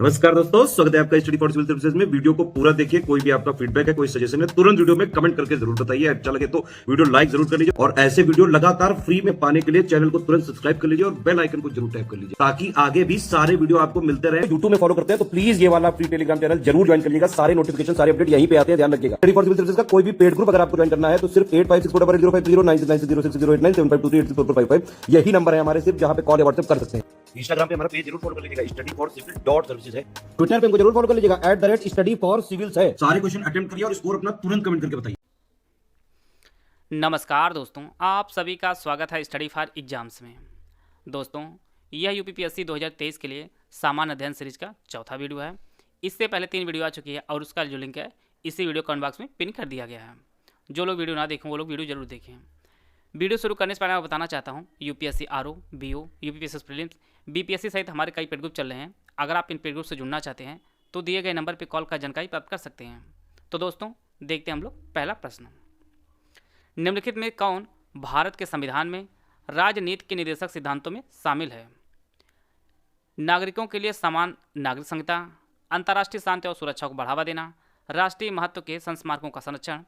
नमस्कार दोस्तों, स्वागत है आपका स्टडी फॉर सिविल सर्विसेज में। वीडियो को पूरा देखिए। कोई भी आपका फीडबैक है, कोई सजेशन है, तुरंत वीडियो में कमेंट करके जरूर बताइए। अच्छा लगे तो वीडियो लाइक जरूर कर लीजिए और ऐसे वीडियो लगातार फ्री में पाने के लिए चैनल को तुरंत सब्सक्राइब कर लीजिए और बेल आइकन को जरूर टैप कर लीजिए ताकि आगे भी सारे वीडियो आपको मिलते रहे। यूट्यूब में फॉलो करते हैं तो प्लीज ये वाला फ्री टेलीग्राम चैनल जरूर ज्वाइन करिएगा। सारे नोटिफिकेशन, सारे अपडेट यहीं पे आते हैं, ध्यान रखिएगा। स्टडी फॉर सिविल सर्विसेज का कोई भी पेड ग्रुप अगर आपको ज्वाइन करना है तो सिर्फ 8564809606097523864555 यही नंबर है हमारे, सिर्फ जहां पे कॉल या व्हाट्सएप कर सकते हैं। इंस्टाग्राम पे हमारा पेज जरूर फॉलो कर लीजिएगा, स्टडी फॉर सिविल .सर्विसेज है। ट्विटर पे हमको जरूर फॉलो कर लीजिएगा, @study for civils है। सारे क्वेश्चन अटेम्प्ट करिए और स्कोर अपना तुरंत कमेंट करके बताइए। नमस्कार दोस्तों, आप सभी का स्वागत है स्टडी फॉर एग्जाम्स में। दोस्तों, यह यूपीपीएससी 2023 के लिए सामान्य अध्ययन सीरीज का चौथा वीडियो है। इससे पहले 3 वीडियो आ चुकी है और उसका जो लिंक है इसी वीडियो कमेंट बॉक्स में पिन कर दिया गया है। जो लोग वीडियो ना देखें वो लोग वीडियो जरूर देखें। वीडियो शुरू करने से पहले मैं बताना चाहता हूँ, UPSC RO, BO, UPPSC prelims, BPSC सहित हमारे कई पेड ग्रुप चल रहे हैं। अगर आप इन पेड ग्रुप से जुड़ना चाहते हैं तो दिए गए नंबर पर कॉल कर जानकारी प्राप्त कर सकते हैं। तो दोस्तों, देखते हैं हम लोग पहला प्रश्न। निम्नलिखित में कौन भारत के संविधान में राजनीति के निर्देशक सिद्धांतों में शामिल है? नागरिकों के लिए समान नागरिक संहिता, अंतर्राष्ट्रीय शांति और सुरक्षा को बढ़ावा देना, राष्ट्रीय महत्व के संस्मारकों का संरक्षण।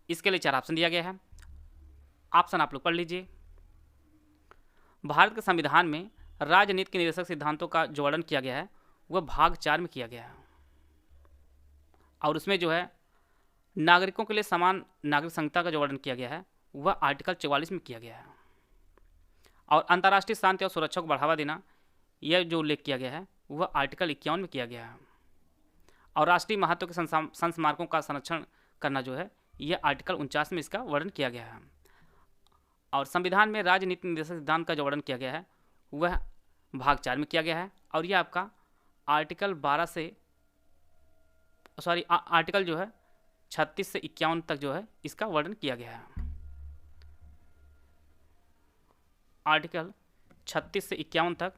इसके लिए 4 ऑप्शन दिया गया है। ऑप्शन आप लोग पढ़ लीजिए। भारत के संविधान में राजनीति के निर्देशक सिद्धांतों का जो वर्णन किया गया है वह भाग 4 में किया गया है और उसमें जो है नागरिकों के लिए समान नागरिक संहिता का जो वर्णन किया गया है वह आर्टिकल 44 में किया गया है और अंतर्राष्ट्रीय शांति और सुरक्षा को बढ़ावा देना यह जो उल्लेख किया गया है वह आर्टिकल 51 में किया गया है और राष्ट्रीय महत्व के संस्मारकों का संरक्षण करना जो है यह आर्टिकल 49 में इसका वर्णन किया गया है। और संविधान में राजनीतिक निर्देशक सिद्धांत का जो वर्णन किया गया है वह भाग 4 में किया गया है और यह आपका आर्टिकल 12 से आर्टिकल जो है 36 से 51 तक जो है इसका वर्णन किया गया है। आर्टिकल 36 से 51 तक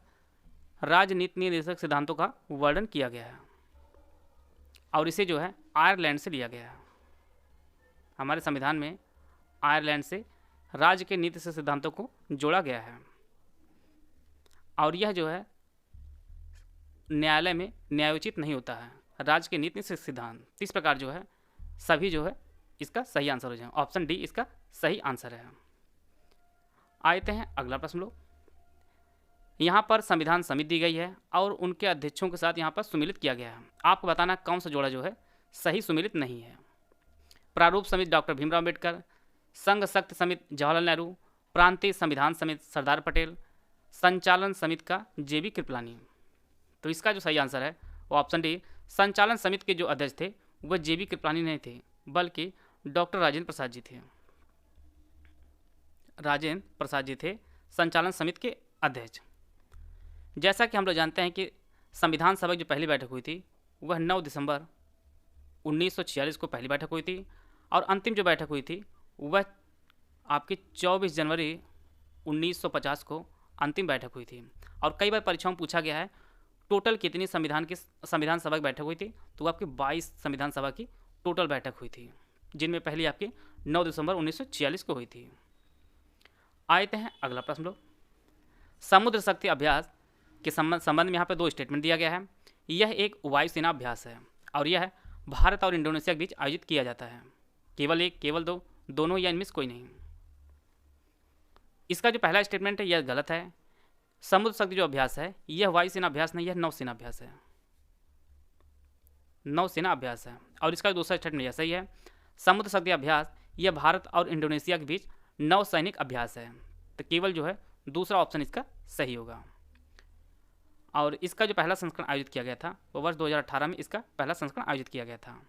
राजनीति निर्देशक सिद्धांतों का वर्णन किया गया है और इसे जो है आयरलैंड से लिया गया है। हमारे संविधान में आयरलैंड से राज्य के नीति से सिद्धांतों को जोड़ा गया है और यह जो है न्यायालय में न्यायोचित नहीं होता है। राज्य के नीति से सिद्धांत, इस प्रकार जो है सभी जो है इसका सही आंसर हो जाए। ऑप्शन डी इसका सही आंसर है। आते हैं अगला प्रश्न लोग। यहाँ पर संविधान समिति दी गई है और उनके अध्यक्षों के साथ यहाँ पर सुमिलित किया गया है। आपको बताना कौन सा जोड़ा जो है सही सुमिलित नहीं है। प्रारूप समिति डॉक्टर भीमराव अम्बेडकर, संघ शक्ति समिति जवाहरलाल नेहरू, प्रांतीय संविधान समिति सरदार पटेल, संचालन समिति का जेबी कृपलानी। तो इसका जो सही आंसर है वो ऑप्शन डी, संचालन समिति के जो अध्यक्ष थे वह जेबी कृपलानी नहीं थे बल्कि डॉक्टर राजेंद्र प्रसाद जी थे। राजेंद्र प्रसाद जी थे संचालन समिति के अध्यक्ष। जैसा कि हम लोग जानते हैं कि संविधान सभा की जो पहली बैठक हुई थी वह 9 दिसंबर 1946 को पहली बैठक हुई थी और अंतिम जो बैठक हुई थी वह आपकी 24 जनवरी 1950 को अंतिम बैठक हुई थी। और कई बार परीक्षाओं में पूछा गया है टोटल कितनी संविधान सभा की बैठक हुई थी, तो आपकी 22 संविधान सभा की टोटल बैठक हुई थी, जिनमें पहली आपकी 9 दिसंबर 1946 को हुई थी। आते हैं अगला प्रश्न लोग। समुद्र शक्ति अभ्यास के संबंध में यहाँ पे 2 स्टेटमेंट दिया गया है। यह एक वायुसेना अभ्यास है और यह भारत और इंडोनेशिया के बीच आयोजित किया जाता है। केवल एक, केवल दो, दोनों या इनमें से कोई नहीं। इसका जो पहला स्टेटमेंट है यह गलत है। समुद्र शक्ति जो अभ्यास है यह वायुसेना अभ्यास नहीं, यह नौसेना अभ्यास है। नौसेना अभ्यास है। और इसका दूसरा स्टेटमेंट यह सही है। समुद्र शक्ति अभ्यास यह भारत और इंडोनेशिया के बीच नौसैनिक अभ्यास है। तो केवल जो है दूसरा ऑप्शन इसका सही होगा। और इसका जो पहला संस्करण आयोजित किया गया था वो वर्ष 2018 में इसका पहला संस्करण आयोजित किया गया था।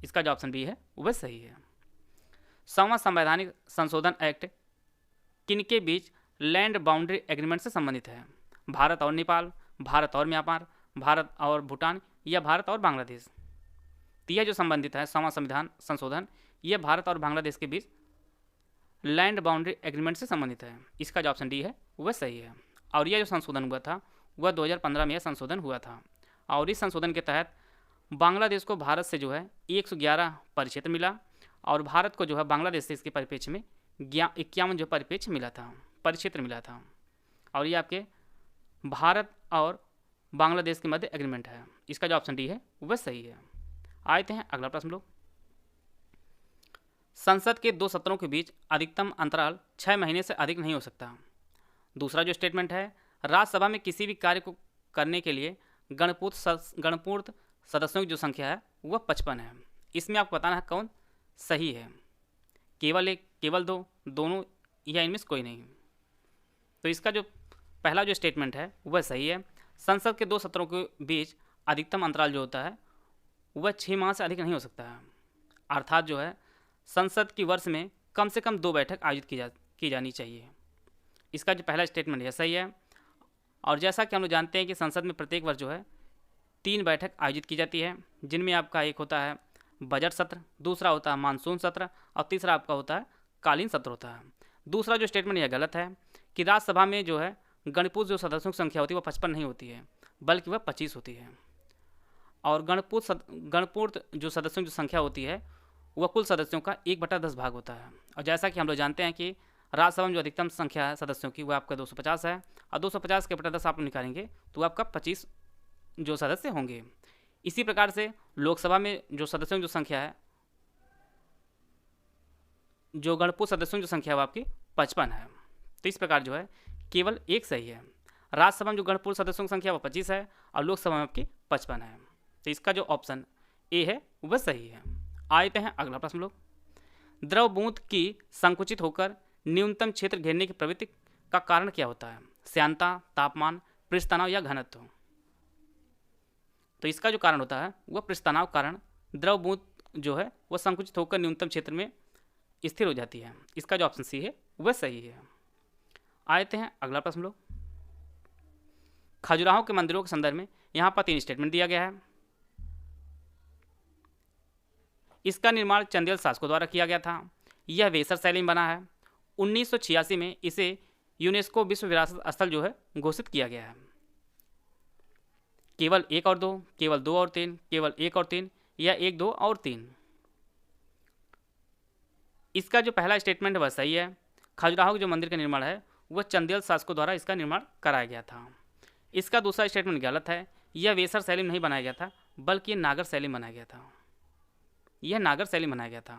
इसका जो ऑप्शन बी है वह सही है। 100वां संवैधानिक संशोधन एक्ट किनके बीच लैंड बाउंड्री एग्रीमेंट से संबंधित है? भारत और नेपाल, भारत और म्यांमार, भारत और भूटान या भारत और बांग्लादेश? तो यह जो संबंधित है 100वां संविधान संशोधन यह भारत और बांग्लादेश के बीच लैंड बाउंड्री एग्रीमेंट से संबंधित है। इसका जो ऑप्शन डी है वह सही है। और यह जो संशोधन हुआ था वह 2015 में यह संशोधन हुआ था और इस संशोधन के तहत बांग्लादेश को भारत से जो है 111 परिक्षेत्र मिला और भारत को जो है बांग्लादेश से इसके परिप्रेक्ष्य में 51 जो परिप्रेक्ष्य मिला था, परिक्षेत्र मिला था। और ये आपके भारत और बांग्लादेश के मध्य एग्रीमेंट है। इसका जो ऑप्शन डी है वह सही है। आते हैं अगला प्रश्न लोग। संसद के 2 सत्रों के बीच अधिकतम अंतराल 6 महीने से अधिक नहीं हो सकता। दूसरा जो स्टेटमेंट है, राज्यसभा में किसी भी कार्य को करने के लिए गणपूर्ण सदस्यों की जो संख्या है वह 55 है। इसमें आपको बताना है कौन सही है, केवल एक, केवल दो, दोनों या इनमें से कोई नहीं। तो इसका जो पहला जो स्टेटमेंट है वह सही है। संसद के 2 सत्रों के बीच अधिकतम अंतराल जो होता है वह 6 माह से अधिक नहीं हो सकता है। अर्थात जो है संसद की वर्ष में कम से कम 2 बैठक आयोजित की जानी चाहिए। इसका जो पहला स्टेटमेंट है सही है। और जैसा कि हम लोग जानते हैं कि संसद में प्रत्येक वर्ष जो है 3 बैठक आयोजित की जाती है, जिनमें आपका एक होता है बजट सत्र, दूसरा होता है मानसून सत्र और तीसरा आपका होता है कालीन सत्र होता है। दूसरा जो स्टेटमेंट यह गलत है कि राज्यसभा में जो है गणपूर्ण जो सदस्यों की संख्या होती है वह 55 नहीं होती है, बल्कि वह 25 होती है। और गणपूर्ण जो सदस्यों की संख्या होती है वह कुल सदस्यों का 1/10 भाग होता है। और जैसा कि हम लोग जानते हैं कि राज्यसभा में जो अधिकतम संख्या है सदस्यों की वह आपका 250 है, और 250 के 10 आप निकालेंगे तो आपका 25 जो सदस्य होंगे। इसी प्रकार से लोकसभा में जो सदस्यों की जो संख्या है, जो गणपूर्ण सदस्यों की जो संख्या है वो आपकी 55 है। तो इस प्रकार जो है केवल एक सही है। राज्यसभा में जो गणपूर्ण सदस्यों की संख्या वो 25 है और लोकसभा में आपकी 55 है। तो इसका जो ऑप्शन ए है वह सही है। आते हैं अगला प्रश्न लोग। द्रव बूंद की संकुचित होकर न्यूनतम क्षेत्र घेरने की प्रवृत्ति का कारण क्या होता है? श्यानता, तापमान, पृष्ठ तनाव या घनत्व? तो इसका जो कारण होता है वह पृष्ठ तनाव कारण द्रव बूंद जो है वह संकुचित होकर न्यूनतम क्षेत्र में स्थिर हो जाती है। इसका जो ऑप्शन सी है वह सही है। आते हैं अगला प्रश्न लोग। खजुराहो के मंदिरों के संदर्भ में यहाँ पर 3 स्टेटमेंट दिया गया है। इसका निर्माण चंदेल शासकों द्वारा किया गया था। यह वेसर शैली में बना है। 1986 में इसे यूनेस्को विश्व विरासत स्थल जो है घोषित किया गया है। केवल 1 और 2, केवल 2 और 3, केवल 1 और 3 या 1, 2 और 3? इसका जो पहला स्टेटमेंट वह सही है। खजुराहो के जो मंदिर का निर्माण है वह चंदेल शासकों द्वारा इसका निर्माण कराया गया था। इसका दूसरा स्टेटमेंट गलत है। यह वेसर शैली में नहीं बनाया गया था, बल्कि नागर शैली में बनाया गया था। यह नागर शैली में बनाया गया था।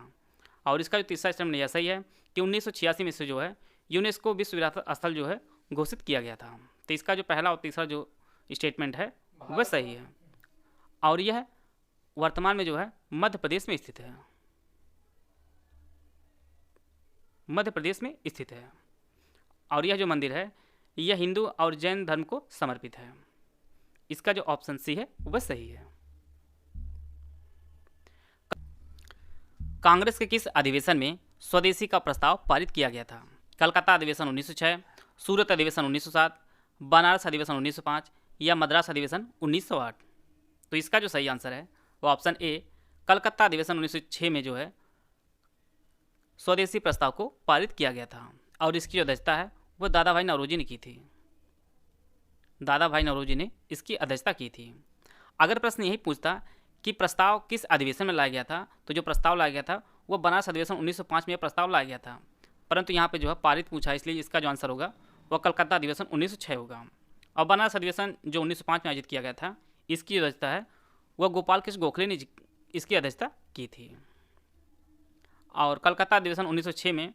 और इसका जो तीसरा स्टेटमेंट यह सही है कि 1986 में से जो है यूनेस्को विश्व विरासत स्थल जो है घोषित किया गया था। तो इसका जो पहला और तीसरा जो स्टेटमेंट है वह सही है। और यह वर्तमान में जो है मध्य प्रदेश में स्थित है। मध्य प्रदेश में स्थित है। और यह जो मंदिर है यह हिंदू और जैन धर्म को समर्पित है। इसका जो ऑप्शन सी है वह सही है। कांग्रेस के किस अधिवेशन में स्वदेशी का प्रस्ताव पारित किया गया था? कलकत्ता अधिवेशन 1906, सूरत अधिवेशन 1907, बनारस अधिवेशन 1905 या मद्रास अधिवेशन 1908? तो इसका जो सही आंसर है वो ऑप्शन ए, कलकत्ता अधिवेशन 1906 में जो है स्वदेशी प्रस्ताव को पारित किया गया था। और इसकी जो अध्यक्षता है वह दादा भाई नौरोजी ने की थी। दादा भाई नौरोजी ने इसकी अध्यक्षता की थी। अगर प्रश्न यही पूछता कि प्रस्ताव किस अधिवेशन में लाया गया था, तो जो प्रस्ताव लाया गया था वह बनारस अधिवेशन 1905 में प्रस्ताव लाया गया था। परंतु यहाँ पे जो है पारित पूछा, इसलिए इसका जो आंसर होगा वह कलकत्ता अधिवेशन 1906 होगा। और बनारस अधिवेशन जो 1905 में आयोजित किया गया था, इसकी अध्यक्षता है वह गोपाल कृष्ण गोखले ने इसकी अध्यक्षता की थी। और कलकत्ता अधिवेशन 1906 में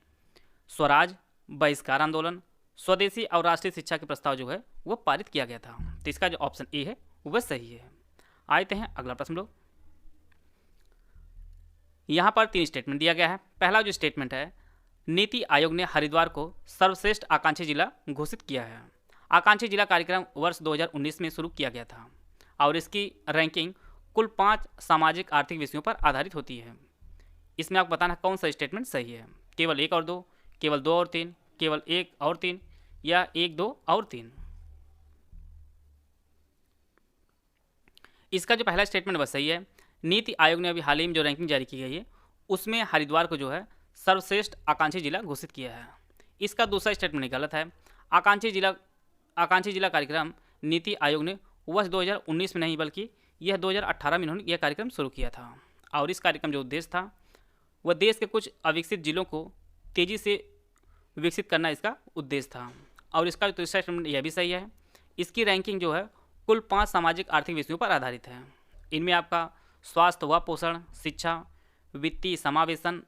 स्वराज, बहिष्कार आंदोलन, स्वदेशी और राष्ट्रीय शिक्षा के प्रस्ताव जो है वह पारित किया गया था। तो इसका जो ऑप्शन ए है वह सही है। आते हैं अगला प्रश्न लोग। यहाँ पर 3 स्टेटमेंट दिया गया है। पहला जो स्टेटमेंट है, नीति आयोग ने हरिद्वार को सर्वश्रेष्ठ आकांक्षी जिला घोषित किया है। आकांक्षी जिला कार्यक्रम वर्ष 2019 में शुरू किया गया था और इसकी रैंकिंग कुल 5 सामाजिक आर्थिक विषयों पर आधारित होती है। इसमें आपको बताना कौन सा स्टेटमेंट सही है। केवल 1 और 2, केवल 2 और 3, केवल 1 और 3 या 1, 2 और 3? इसका जो पहला स्टेटमेंट वह सही है। नीति आयोग ने अभी हाल ही में जो रैंकिंग जारी की गई है उसमें हरिद्वार को जो है सर्वश्रेष्ठ आकांक्षी जिला घोषित किया है। इसका दूसरा स्टेटमेंट गलत है। आकांक्षी जिला कार्यक्रम नीति आयोग ने वर्ष 2019 में नहीं बल्कि यह 2018 में इन्होंने यह कार्यक्रम शुरू किया था। और इस कार्यक्रम जो उद्देश्य था वह देश के कुछ अविकसित जिलों को तेज़ी से विकसित करना इसका उद्देश्य था। और इसका तीसरा स्टेटमेंट यह भी सही है। इसकी रैंकिंग जो है कुल 5 सामाजिक आर्थिक विषयों पर आधारित है। इनमें आपका स्वास्थ्य व पोषण, शिक्षा, वित्तीय समावेशन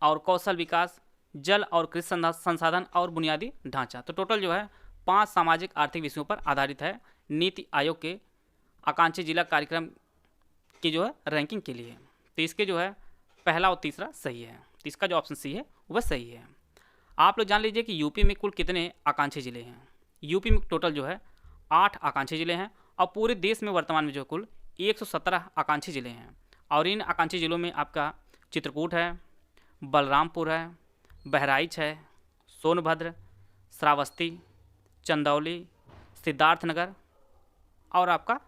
और कौशल विकास, जल और कृषि संसाधन और बुनियादी ढांचा। तो टोटल जो है 5 सामाजिक आर्थिक विषयों पर आधारित है नीति आयोग के आकांक्षी जिला कार्यक्रम की जो है रैंकिंग के लिए। तो इसके जो है पहला और तीसरा सही है। तो इसका जो ऑप्शन सी है वह सही है। आप लोग जान लीजिए कि यूपी में कुल कितने आकांक्षी जिले हैं। यूपी में टोटल जो है 8 आकांक्षी जिले हैं और पूरे देश में वर्तमान में जो कुल 117 आकांक्षी जिले हैं। और इन आकांक्षी जिलों में आपका चित्रकूट है, बलरामपुर है, बहराइच है, सोनभद्र, श्रावस्ती, चंदौली, सिद्धार्थनगर और आपका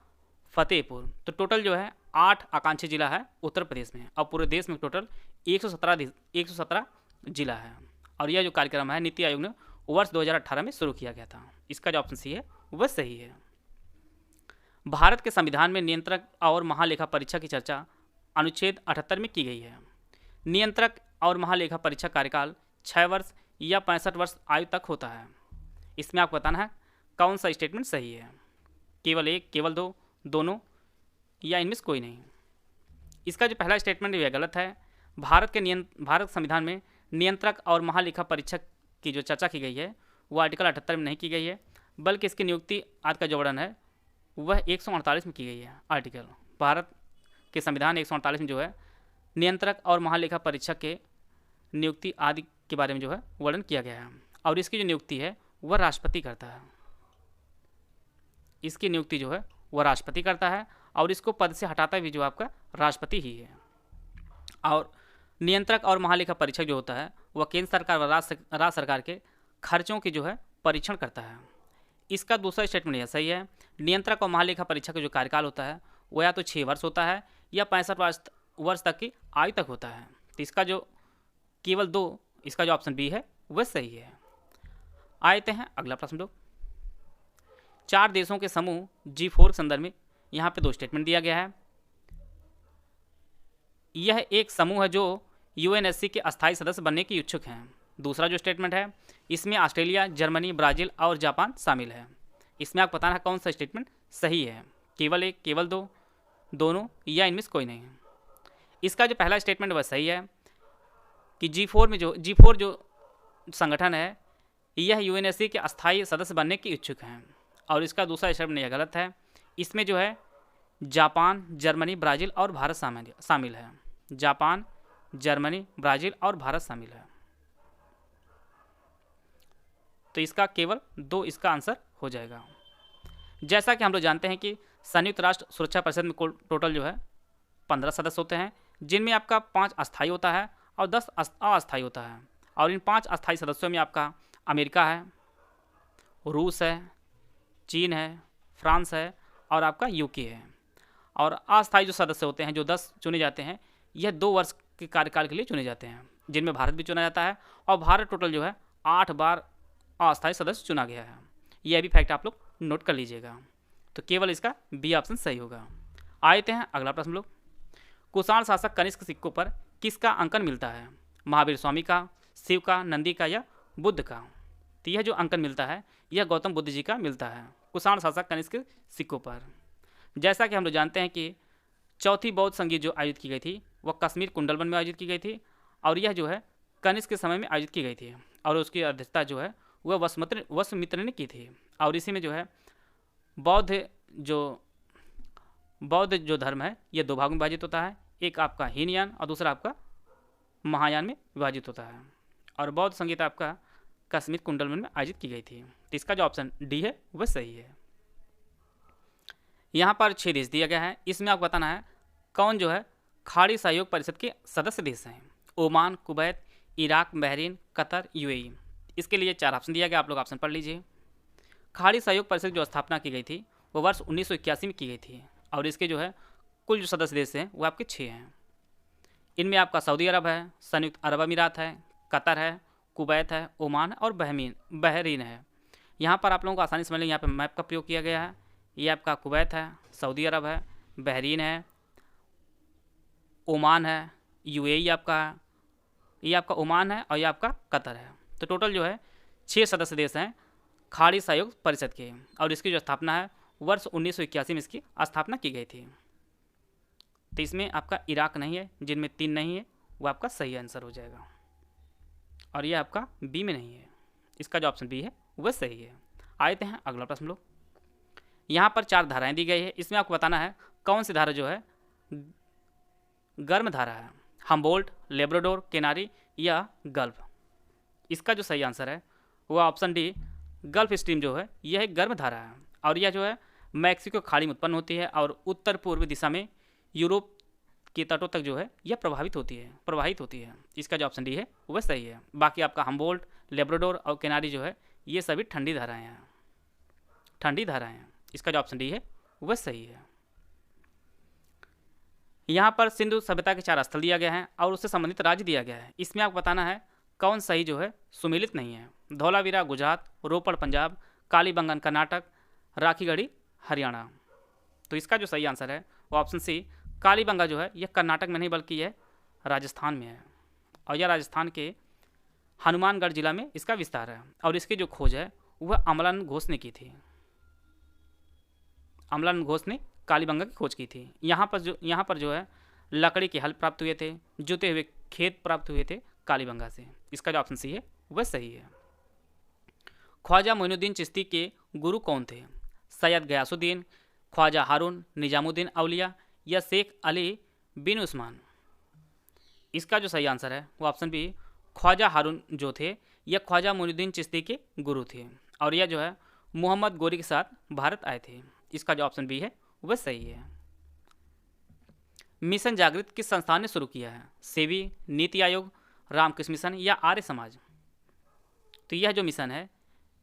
फतेहपुर। तो टोटल जो है 8 आकांक्षी जिला है उत्तर प्रदेश में और पूरे देश में टोटल 117 जिला है। और यह जो कार्यक्रम है नीति आयोग ने वर्ष 2018 में शुरू किया गया था। इसका जो ऑप्शन सी है वह सही है। भारत के संविधान में नियंत्रक और महालेखा परीक्षा की चर्चा अनुच्छेद 78 में की गई है। नियंत्रक और महालेखा परीक्षा कार्यकाल 6 वर्ष या 65 वर्ष आयु तक होता है। इसमें आपको बताना है कौन सा स्टेटमेंट सही है, केवल एक, केवल दो, दोनों या इनमें से कोई नहीं। इसका जो पहला स्टेटमेंट यह गलत है। भारत संविधान में नियंत्रक और महालेखा परीक्षक की जो चर्चा की गई है वो आर्टिकल 78 में नहीं की गई है, बल्कि इसकी नियुक्ति आज का जो वर्णन है वह 148 में की गई है। आर्टिकल भारत के संविधान 148 में जो है नियंत्रक और महालेखा परीक्षक के नियुक्ति आदि के बारे में जो है वर्णन किया गया है। और इसकी जो नियुक्ति है वह राष्ट्रपति करता है। इसकी नियुक्ति जो है वह राष्ट्रपति करता है और इसको पद से हटाता भी जो आपका राष्ट्रपति ही है। और नियंत्रक और महालेखा परीक्षक जो होता है वह केंद्र सरकार व राज्य सरकार के खर्चों की जो है परीक्षण करता है। इसका दूसरा स्टेटमेंट यह सही है। नियंत्रक और महालेखा परीक्षक का जो कार्यकाल होता है वह या तो 6 वर्ष होता है या 65 वर्ष तक की आयु तक होता है। तो इसका जो केवल 2, इसका जो ऑप्शन बी है वह सही है। आते हैं अगला प्रश्न लोग। 4 देशों के समूह G4 के संदर्भ में यहाँ पे 2 स्टेटमेंट दिया गया है। यह एक समूह है जो UNSC के अस्थायी सदस्य बनने के इच्छुक हैं। दूसरा जो स्टेटमेंट है इसमें ऑस्ट्रेलिया, जर्मनी, ब्राज़ील और जापान शामिल है। इसमें आपको बताना है कौन सा स्टेटमेंट सही है, केवल एक, केवल दो, दोनों या इनमें से कोई नहीं। इसका जो पहला स्टेटमेंट वह सही है कि G4 जो संगठन है यह UNSC के अस्थायी सदस्य बनने के इच्छुक हैं। और इसका दूसरा स्टेटमेंट यह गलत है। इसमें जो है जापान, जर्मनी, ब्राज़ील और भारत शामिल है। जापान, जर्मनी, ब्राज़ील और भारत शामिल है। तो इसका केवल 2 इसका आंसर हो जाएगा। जैसा कि हम लोग जानते हैं कि संयुक्त राष्ट्र सुरक्षा परिषद में टोटल जो है 15 सदस्य होते हैं, जिनमें आपका 5 अस्थायी होता है और 10 अस्थायी होता है। और इन 5 अस्थायी सदस्यों में आपका अमेरिका है, रूस है, चीन है, फ्रांस है और आपका यूके है। और अस्थायी जो सदस्य होते हैं जो 10 चुने जाते हैं यह 2 वर्ष के कार्यकाल के लिए चुने जाते हैं, जिनमें भारत भी चुना जाता है। और भारत टोटल जो है 8 बार अस्थायी सदस्य चुना गया है। यह भी फैक्ट आप लोग नोट कर लीजिएगा। तो केवल इसका बी ऑप्शन सही होगा। आते हैं अगला प्रश्न लोग। कुषाण शासक कनिष्क सिक्कों पर किसका अंकन मिलता है? महावीर स्वामी का, शिव का, नंदी का या बुद्ध का? तो यह जो अंकन मिलता है यह गौतम बुद्ध जी का मिलता है कुषाण शासक कनिष्क सिक्कों पर। जैसा कि हम लोग जानते हैं कि चौथी बौद्ध संगीत जो आयोजित की गई थी वह कश्मीर कुंडलवन में आयोजित की गई थी और यह जो है कनिष्क के समय में आयोजित की गई थी। और उसकी अध्यक्षता जो है वह वसुमित्र ने की थी। और इसी में जो है बौद्ध जो धर्म है यह 2 भागों में विभाजित होता है। एक आपका हीनयान और दूसरा आपका महायान में विभाजित होता है। और बौद्ध संगीत आपका कश्मीर कुंडलवन में आयोजित की गई थी। तो इसका जो ऑप्शन डी है वह सही है। यहाँ पर 6 देश दिया गया है। इसमें आपको बताना है कौन जो है खाड़ी सहयोग परिषद के सदस्य देश हैं। Oman, Kuwait, Iraq, Bahrain, Qatar, UAE। इसके लिए 4 ऑप्शन दिया गया, आप लोग ऑप्शन पढ़ लीजिए। खाड़ी सहयोग परिषद जो स्थापना की गई थी वो वर्ष 1981 में की गई थी। और इसके जो है कुल जो सदस्य देश हैं वो आपके 6 हैं। इनमें आपका सऊदी अरब है, संयुक्त अरब अमीरात है, कतर है, कुवैत है, ओमान और बहरीन है। यहाँ पर आप लोगों को आसानी समझ लें, यहाँ पर मैप का प्रयोग किया गया है। ये आपका कुवैत है, सऊदी अरब है, बहरीन है, ओमान है, UAE आपका है, ये आपका ओमान है और ये आपका कतर है। तो टोटल जो है 6 सदस्य देश हैं खाड़ी सहयोग परिषद के। और इसकी जो स्थापना है वर्ष 1981 में इसकी स्थापना की गई थी। तो इसमें आपका इराक नहीं है, जिनमें 3 नहीं है, वो आपका सही आंसर हो जाएगा। और ये आपका बी में नहीं है, इसका जो ऑप्शन बी है वह सही है। आते हैं अगला प्रश्न लोग। यहाँ पर 4 धाराएं दी गई है, इसमें आपको बताना है कौन सी धारा जो है गर्म धारा है, हम्बोल्ट, लेब्राडोर, केनारी या गल्फ। इसका जो सही आंसर है वो ऑप्शन डी गल्फ स्ट्रीम जो है यह एक गर्म धारा है और यह जो है मैक्सिको खाड़ी में उत्पन्न होती है और उत्तर पूर्व दिशा में यूरोप के तटों तक जो है यह प्रवाहित होती है। इसका जो ऑप्शन डी है वह सही है। बाकी आपका हम्बोल्ट, लेब्राडोर और केनारी जो है ये सभी ठंडी धाराएं हैं। इसका जो ऑप्शन डी है वह सही है। यहाँ पर सिंधु सभ्यता के 4 स्थल दिया गया है और उससे संबंधित राज्य दिया गया है। इसमें आपको बताना है कौन सही जो है सुमेलित नहीं है। धौलावीरा गुजरात, रोपड़ पंजाब, कालीबंगन कर्नाटक, राखीगढ़ी हरियाणा। तो इसका जो सही आंसर है वो ऑप्शन सी कालीबंगा जो है यह कर्नाटक में नहीं बल्कि यह राजस्थान में है और यह राजस्थान के हनुमानगढ़ जिला में इसका विस्तार है और इसकी जो खोज है वह अमलानंद घोष ने की थी। अमलानंद घोष ने कालीबंगा की खोज की थी। यहाँ पर जो है लकड़ी के हल प्राप्त हुए थे, जुते हुए खेत प्राप्त हुए थे कालीबंगा से। इसका जो ऑप्शन सी है वह सही है। ख्वाजा मोइनुद्दीन चिश्ती के गुरु कौन थे? सैयद गयासुद्दीन, ख्वाजा हारून, निजामुद्दीन औलिया या शेख अली बिन उस्मान। इसका जो सही आंसर है वो ऑप्शन बी ख्वाजा हारून जो थे यह ख्वाजा मोइनुद्दीन चिश्ती के गुरु थे और यह जो है मोहम्मद गोरी के साथ भारत आए थे। इसका जो ऑप्शन बी है वह सही है। मिशन जागृत किस संस्थान ने शुरू किया है? सेवी, नीति आयोग, रामकृष्ण मिशन या आर्य समाज। तो यह जो मिशन है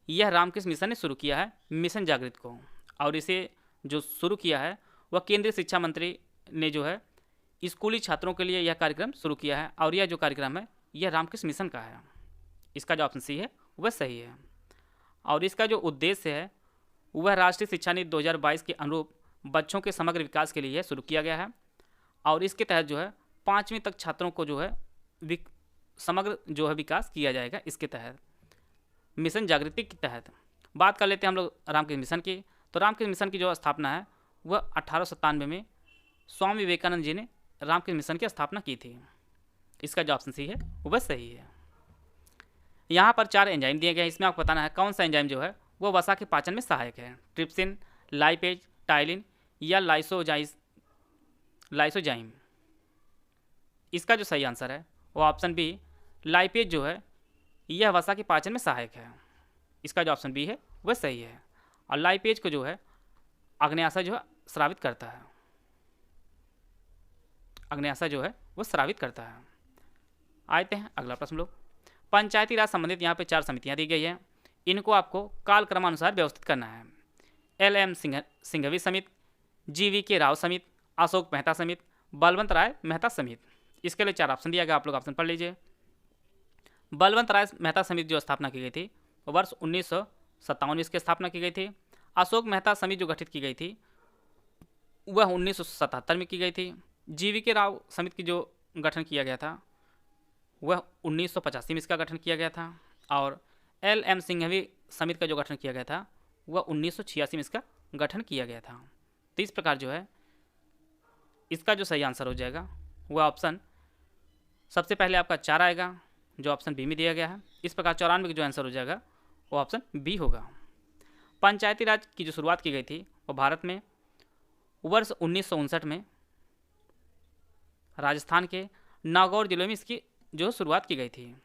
यह रामकृष्ण मिशन ने शुरू किया है मिशन जागृत को और इसे जो शुरू किया है वह केंद्रीय शिक्षा मंत्री ने जो है स्कूली छात्रों के लिए यह कार्यक्रम शुरू किया है और यह जो कार्यक्रम है यह रामकृष्ण मिशन का है। इसका जो ऑप्शन सी है वह सही है और इसका जो उद्देश्य है वह राष्ट्रीय शिक्षा नीति 2022 के अनुरूप बच्चों के समग्र विकास के लिए यह शुरू किया गया है और इसके तहत जो है 5वीं तक छात्रों को जो है समग्र जो है विकास किया जाएगा। इसके तहत मिशन जागृति के तहत बात कर लेते हैं हम लोग रामकृष्ण मिशन की। तो रामकृष्ण मिशन की जो स्थापना है वह 1897 में स्वामी विवेकानंद जी ने रामकृष्ण मिशन की स्थापना की थी। इसका जो ऑप्शन सी है वह सही है। यहाँ पर 4 एंजाइम दिए गए हैं, इसमें आपको बताना है कौन सा एंजाइम जो है वह वसा के पाचन में सहायक है। ट्रिप्सिन, लाइपेज, टाइलिन या लाइसोजाइम। इसका जो सही आंसर है वो ऑप्शन बी लाइपेज जो है यह वसा के पाचन में सहायक है। इसका जो ऑप्शन बी है वह सही है और लाइपेज को जो है अग्न्याशय जो है स्रावित करता है। अग्न्याशय जो है वो स्रावित करता है। आते हैं अगला प्रश्न लोग। पंचायती राज संबंधित यहाँ पे 4 समितियाँ दी गई हैं, इनको आपको कालक्रमानुसार व्यवस्थित करना है। LM सिंघवी समिति, GVK राव समिति, अशोक मेहता समिति, बलवंत राय मेहता समिति। इसके लिए 4 ऑप्शन दिया गया, आप लोग ऑप्शन पढ़ लीजिए। बलवंत राय मेहता समिति जो स्थापना की गई थी वर्ष 1957 इसकी स्थापना की गई थी। अशोक मेहता समिति जो गठित की गई थी वह 1977 में की गई थी। GVK राव समिति की जो गठन किया गया था वह 1985 में इसका गठन किया गया था और LM सिंघवी समिति का जो गठन किया गया था वह 1986 में इसका गठन किया गया था। तो इस प्रकार जो है इसका जो सही आंसर हो जाएगा वह ऑप्शन सबसे पहले आपका 4 आएगा जो ऑप्शन बी में दिया गया है। इस प्रकार 94 का जो आंसर हो जाएगा वो ऑप्शन बी होगा। पंचायती राज की जो शुरुआत की गई थी वो भारत में वर्ष 1959 में राजस्थान के नागौर जिले में इसकी जो शुरुआत की गई थी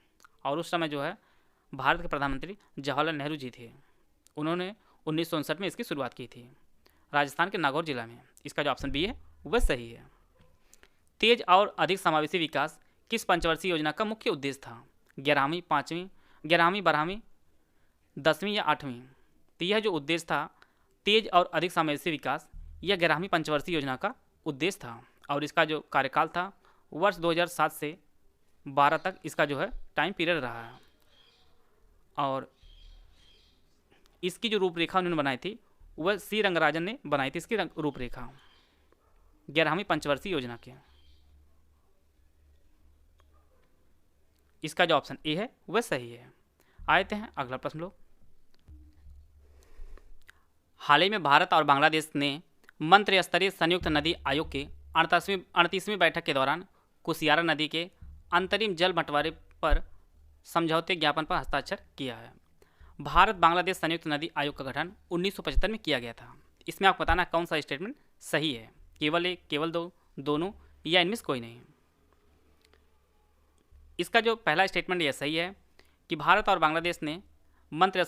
और उस समय जो है भारत के प्रधानमंत्री जवाहरलाल नेहरू जी थे। उन्होंने 1959 में इसकी शुरुआत की थी राजस्थान के नागौर जिला में। इसका जो ऑप्शन बी है वह सही है। तेज और अधिक समावेशी विकास किस पंचवर्षीय योजना का मुख्य उद्देश्य था? 11वीं, 5वीं, 11वीं, 12वीं, 10वीं या 8वीं। तो यह जो उद्देश्य था तेज और अधिक समावेशी विकास यह 11वीं पंचवर्षीय योजना का उद्देश्य था और इसका जो कार्यकाल था वर्ष 2007 से 12 तक इसका जो है टाइम पीरियड रहा है और इसकी जो रूपरेखा उन्होंने बनाई थी वह सी रंगराजन ने बनाई थी। इसकी रूपरेखा 11वीं पंचवर्षीय योजना की। इसका जो ऑप्शन ए है वह सही है। आते हैं अगला प्रश्न लोग। हाल ही में भारत और बांग्लादेश ने मंत्री स्तरीय संयुक्त नदी आयोग की 38वीं बैठक के दौरान कुशियारा नदी के अंतरिम जल बंटवारे पर समझौते ज्ञापन पर हस्ताक्षर किया है। भारत बांग्लादेश संयुक्त नदी आयोग का गठन 1975 में किया गया था। इसमें आपको बताना कौन सा स्टेटमेंट सही है, केवल एक, केवल दो, दोनों या इनमें से कोई नहीं। इसका जो पहला स्टेटमेंट यह सही है कि भारत और बांग्लादेश ने मंत्री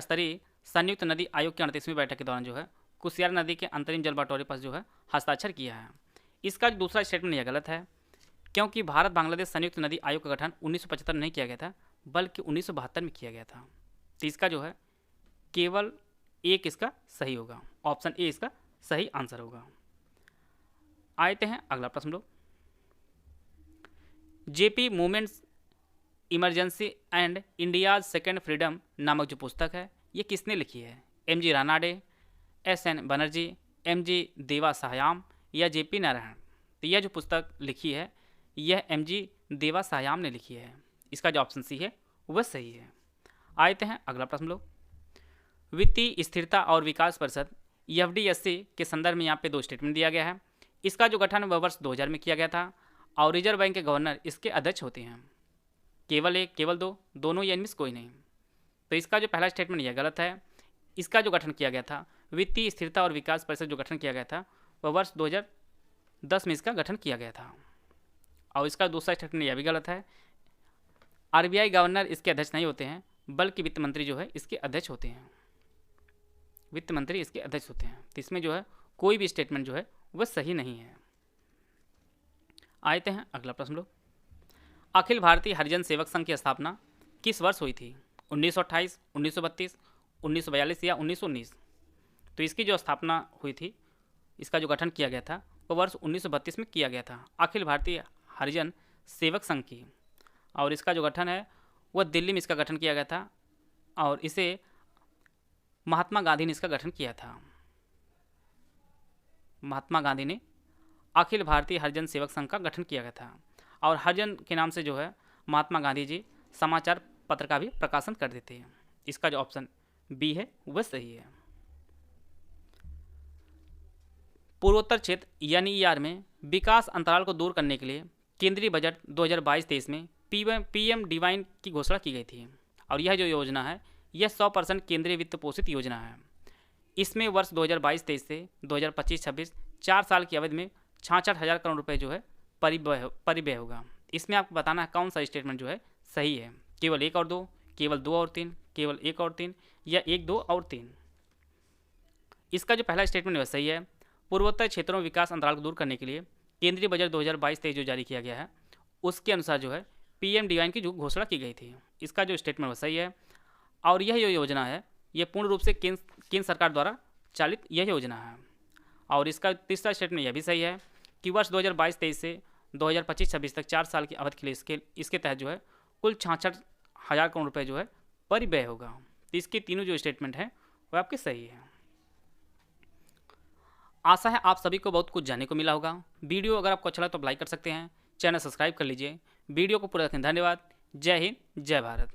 स्तरीय संयुक्त नदी आयोग की 38वीं बैठक के दौरान जो है कुशियारा नदी के अंतरिम जल बंटवारे पर जो है हस्ताक्षर किया है। इसका जो दूसरा स्टेटमेंट यह गलत है, क्योंकि भारत बांग्लादेश संयुक्त नदी आयोग का गठन 1975 में नहीं किया गया था, बल्कि 1972 में किया गया था। तो इसका जो है केवल एक इसका सही होगा, ऑप्शन ए इसका सही आंसर होगा। आते हैं अगला प्रश्न लोग। JP movements emergency and India's second freedom नामक जो पुस्तक है ये किसने लिखी है? MG. Ranade, SN. Banerjee, MG. देवा साहयाम या जे.पी. नारायण। तो यह जो पुस्तक लिखी है यह एम.जी. देवा साहयाम ने लिखी है। इसका जो ऑप्शन सी है वह सही है। आते हैं अगला प्रश्न लोग। वित्तीय स्थिरता और विकास परिषद एफडीएससी के संदर्भ में यहाँ पे दो स्टेटमेंट दिया गया है। इसका जो गठन वह वर्ष 2000 में किया गया था और रिजर्व बैंक के गवर्नर इसके अध्यक्ष होते हैं। केवल एक, केवल दो, दोनों या इनमें से कोई नहीं। तो इसका जो पहला स्टेटमेंट यह गलत है। इसका जो गठन किया गया था वित्तीय स्थिरता और विकास परिषद जो गठन किया गया था वह वर्ष 2010 में इसका गठन किया गया था। और इसका दूसरा स्टेटमेंट यह भी गलत है। आरबीआई गवर्नर इसके अध्यक्ष नहीं होते हैं, बल्कि वित्त मंत्री जो है इसके अध्यक्ष होते हैं। वित्त मंत्री इसके अध्यक्ष होते हैं। तो इसमें जो है कोई भी स्टेटमेंट जो है वह सही नहीं है। आते हैं अगला प्रश्न लोग। अखिल भारतीय हरिजन सेवक संघ की स्थापना किस वर्ष हुई थी? 1928, 1932, 1942 या 1919? तो इसकी जो स्थापना हुई थी, इसका जो गठन किया गया था वह वर्ष 1932 में किया गया था, अखिल भारतीय हरिजन सेवक संघ की। और इसका जो गठन है वह दिल्ली में इसका गठन किया गया था और इसे महात्मा गांधी ने इसका गठन किया था। महात्मा गांधी ने अखिल भारतीय हरिजन सेवक संघ का गठन किया गया था और हरिजन के नाम से जो है महात्मा गांधी जी समाचार पत्र का भी प्रकाशन कर देते हैं। इसका जो ऑप्शन बी है वह सही है। पूर्वोत्तर क्षेत्र यानी ईआर में विकास अंतराल को दूर करने के लिए केंद्रीय बजट 2022-23 में पीएम डिवाइन की घोषणा की गई थी और यह जो योजना है यह 100% केंद्रीय वित्त पोषित योजना है। इसमें वर्ष 2022-23 से 2025-26 4 साल की अवधि में 66,000 करोड़ रुपए जो है परिव्यय होगा। इसमें आपको बताना है कौन सा स्टेटमेंट जो है सही है, केवल एक और दो, केवल दो और तीन, केवल एक और तीन या एक, दो और तीन। इसका जो पहला स्टेटमेंट वह सही है। पूर्वोत्तर क्षेत्रों में विकास अंतराल को दूर करने के लिए केंद्रीय बजट 2022-23 जो जारी किया गया है उसके अनुसार जो है पीएम डिवाइन की जो घोषणा की गई थी। इसका जो स्टेटमेंट वह सही है और यह जो योजना है यह पूर्ण रूप से केंद्र सरकार द्वारा चालित यह योजना है। और इसका तीसरा स्टेटमेंट यह भी सही है कि वर्ष 2022-23 से 2025-26 तक 4 साल की अवधि के लिए इसके तहत जो है कुल 66,000 करोड़ रुपए जो है परिव्यय होगा। तो इसके तीनों जो स्टेटमेंट हैं वह आपके सही है। आशा है आप सभी को बहुत कुछ जानने को मिला होगा। वीडियो अगर आपको अच्छा लगा तो लाइक कर सकते हैं, चैनल सब्सक्राइब कर लीजिए। वीडियो को पूरा देखें, धन्यवाद। जय हिंद, जय भारत।